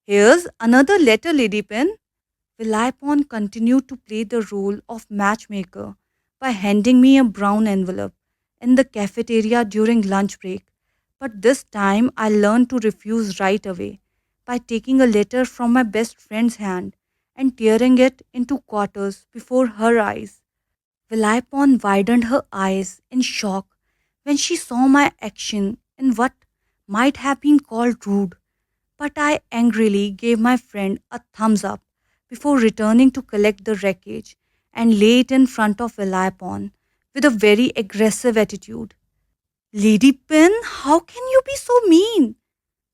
Here's another letter, Lady Pen. Vilaypon continued to play the role of matchmaker by handing me a brown envelope in the cafeteria during lunch break. But this time I learned to refuse right away by taking a letter from my best friend's hand and tearing it into quarters before her eyes. Vilaypon widened her eyes in shock when she saw my action in what might have been called rude, but I angrily gave my friend a thumbs up before returning to collect the wreckage and lay it in front of Vilaypon with a very aggressive attitude. Lady Pin, how can you be so mean?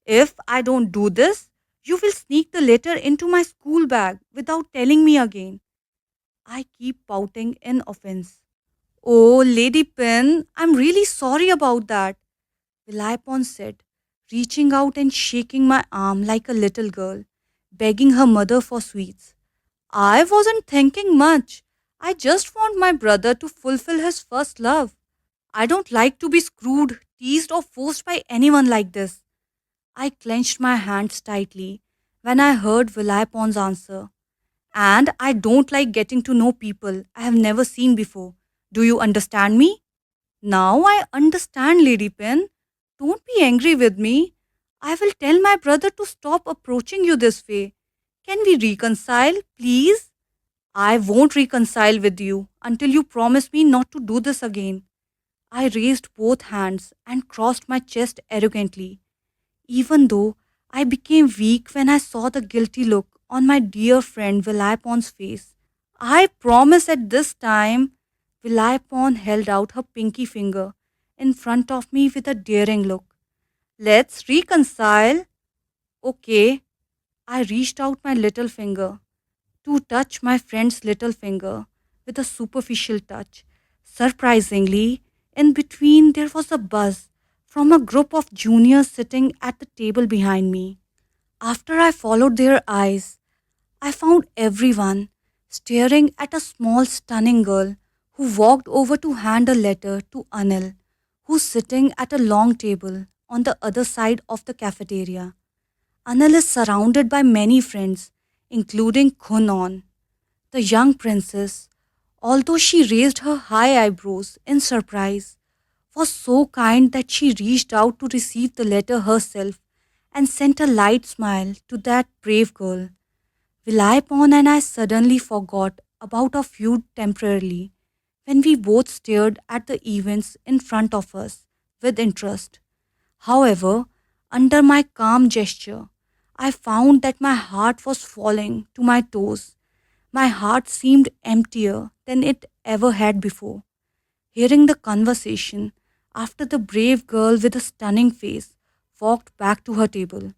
If I don't do this, you will sneak the letter into my school bag without telling me again. I keep pouting in offense. Oh, Lady Pin, I'm really sorry about that, Vilaypon said, reaching out and shaking my arm like a little girl, begging her mother for sweets. I wasn't thinking much. I just want my brother to fulfill his first love. I don't like to be screwed, teased, or forced by anyone like this. I clenched my hands tightly when I heard Vilaypon's answer. And I don't like getting to know people I have never seen before. Do you understand me? Now I understand, Lady Pen. Don't be angry with me. I will tell my brother to stop approaching you this way. Can we reconcile, please? I won't reconcile with you until you promise me not to do this again. I raised both hands and crossed my chest arrogantly, even though I became weak when I saw the guilty look on my dear friend Vilaypon's face. I promise at this time. Vilaypon held out her pinky finger in front of me with a daring look. Let's reconcile. Okay. I reached out my little finger to touch my friend's little finger with a superficial touch. Surprisingly, in between there was a buzz from a group of juniors sitting at the table behind me. After I followed their eyes, I found everyone staring at a small, stunning girl who walked over to hand a letter to Anil, who's sitting at a long table on the other side of the cafeteria. Anil is surrounded by many friends, including Khunon, the young princess, although she raised her high eyebrows in surprise, was so kind that she reached out to receive the letter herself and sent a light smile to that brave girl. Vilaypon and I suddenly forgot about our feud temporarily when we both stared at the events in front of us with interest. However, under my calm gesture, I found that my heart was falling to my toes. My heart seemed emptier than it ever had before. Hearing the conversation after the brave girl with a stunning face walked back to her table,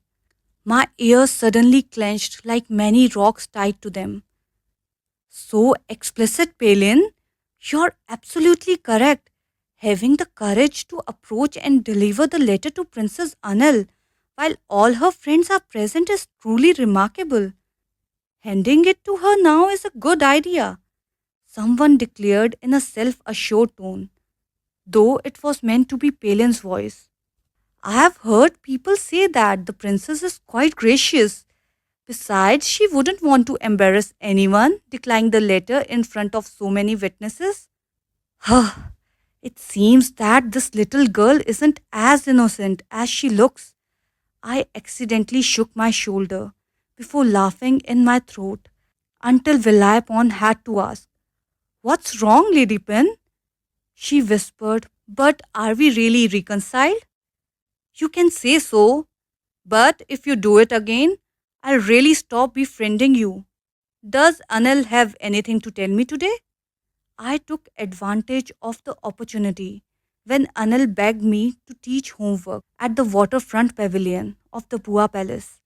my ears suddenly clenched like many rocks tied to them. So explicit, Palin. You're absolutely correct. Having the courage to approach and deliver the letter to Princess Anil while all her friends are present is truly remarkable. Handing it to her now is a good idea, someone declared in a self assured tone, though it was meant to be Palin's voice. I have heard people say that the princess is quite gracious. Besides, she wouldn't want to embarrass anyone declining the letter in front of so many witnesses. Huh. It seems that this little girl isn't as innocent as she looks. I accidentally shook my shoulder before laughing in my throat until Vilaypon had to ask, What's wrong, Lady Pen? She whispered, But are we really reconciled? You can say so, but if you do it again, I'll really stop befriending you. Does Anil have anything to tell me today? I took advantage of the opportunity when Anil begged me to teach homework at the waterfront pavilion of the Bua Palace,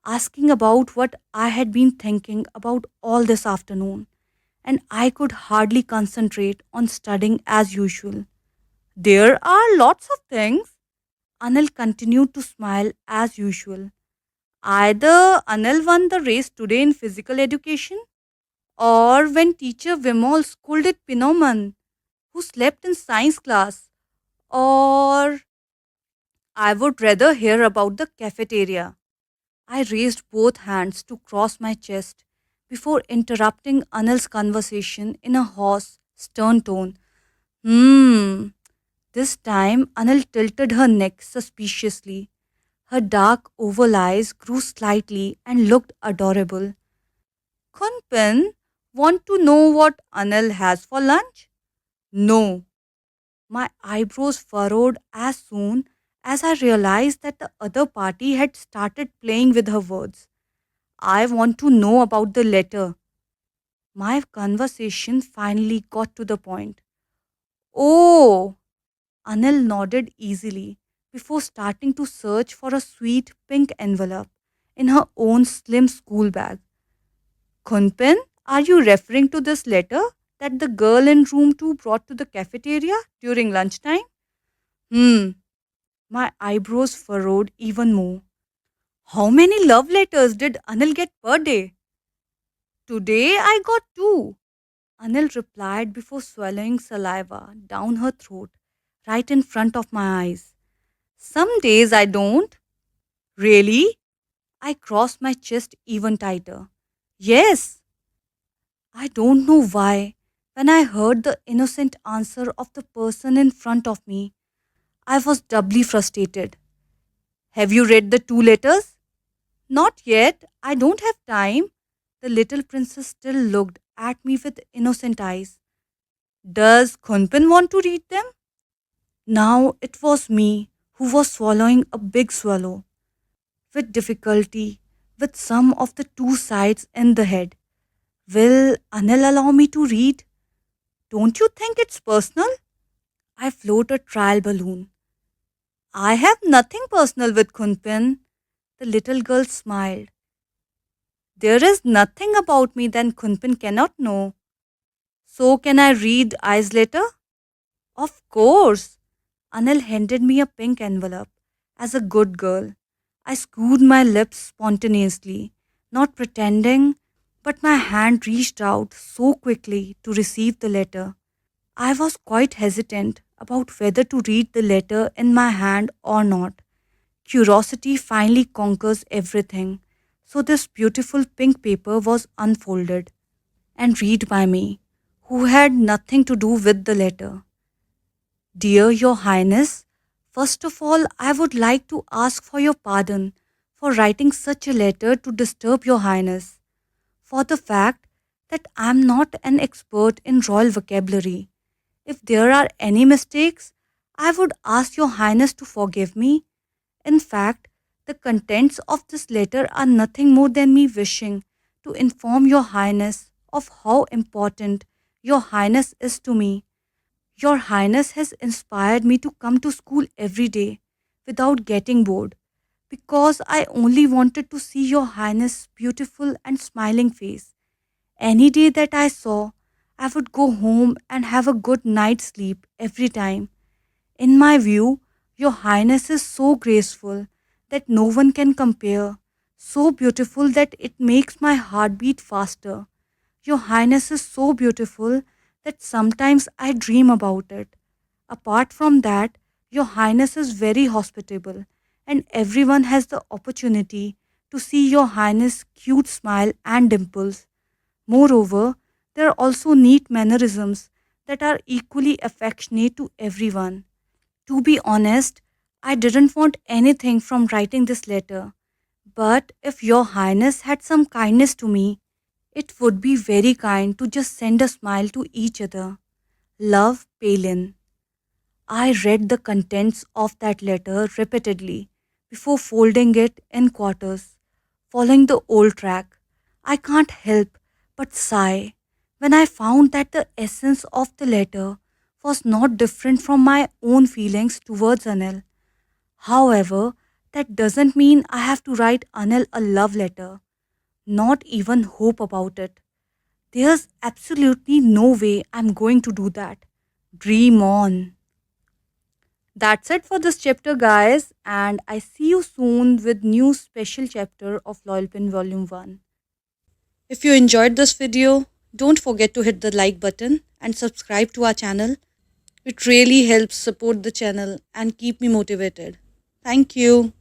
asking about what I had been thinking about all this afternoon, and I could hardly concentrate on studying as usual. There are lots of things. Anil continued to smile as usual. Either Anil won the race today in physical education, or when teacher Vimal scolded Pinoman, who slept in science class, or I would rather hear about the cafeteria. I raised both hands to cross my chest before interrupting Anil's conversation in a hoarse, stern tone. Hmm. This time, Anil tilted her neck suspiciously. Her dark oval eyes grew slightly and looked adorable. Kunpin, want to know what Anil has for lunch? No. My eyebrows furrowed as soon as I realized that the other party had started playing with her words. I want to know about the letter. My conversation finally got to the point. Oh, Anil nodded easily before starting to search for a sweet pink envelope in her own slim school bag. Kunpin, are you referring to this letter that the girl in room 2 brought to the cafeteria during lunchtime? Hmm, my eyebrows furrowed even more. How many love letters did Anil get per day? Today I got two. Anil replied before swallowing saliva down her throat, right in front of my eyes. Some days I don't. Really? I crossed my chest even tighter. Yes. I don't know why. When I heard the innocent answer of the person in front of me, I was doubly frustrated. Have you read the two letters? Not yet. I don't have time. The little princess still looked at me with innocent eyes. Does Kunpin want to read them? Now it was me who was swallowing a big swallow. With difficulty, with some of the two sides in the head. Will Anil allow me to read? Don't you think it's personal? I float a trial balloon. I have nothing personal with Kunpin. The little girl smiled. There is nothing about me that Kunpin cannot know. So can I read I's letter? Of course. Anil handed me a pink envelope. As a good girl, I screwed my lips spontaneously, not pretending, but my hand reached out so quickly to receive the letter. I was quite hesitant about whether to read the letter in my hand or not. Curiosity finally conquers everything, so this beautiful pink paper was unfolded and read by me, who had nothing to do with the letter. Dear Your Highness, first of all, I would like to ask for your pardon for writing such a letter to disturb Your Highness, for the fact that I am not an expert in royal vocabulary. If there are any mistakes, I would ask Your Highness to forgive me. In fact, the contents of this letter are nothing more than me wishing to inform Your Highness of how important Your Highness is to me. Your Highness has inspired me to come to school every day without getting bored because I only wanted to see Your Highness' beautiful and smiling face. Any day that I saw, I would go home and have a good night's sleep every time. In my view, Your Highness is so graceful that no one can compare, so beautiful that it makes my heart beat faster. Your Highness is so beautiful that sometimes I dream about it. Apart from that, Your Highness is very hospitable, and everyone has the opportunity to see Your Highness' cute smile and dimples. Moreover, there are also neat mannerisms that are equally affectionate to everyone. To be honest, I didn't want anything from writing this letter, but if Your Highness had some kindness to me, it would be very kind to just send a smile to each other. Love, Palin. I read the contents of that letter repeatedly before folding it in quarters, following the old track. I can't help but sigh when I found that the essence of the letter was not different from my own feelings towards Anil. However, that doesn't mean I have to write Anil a love letter, not even hope about it. There's absolutely no way I'm going to do that. Dream on. That's it for this chapter, guys, and I see you soon with new special chapter of Loyal Pin Volume 1. If you enjoyed this video, don't forget to hit the like button and subscribe to our channel. It really helps support the channel and keep me motivated. Thank you.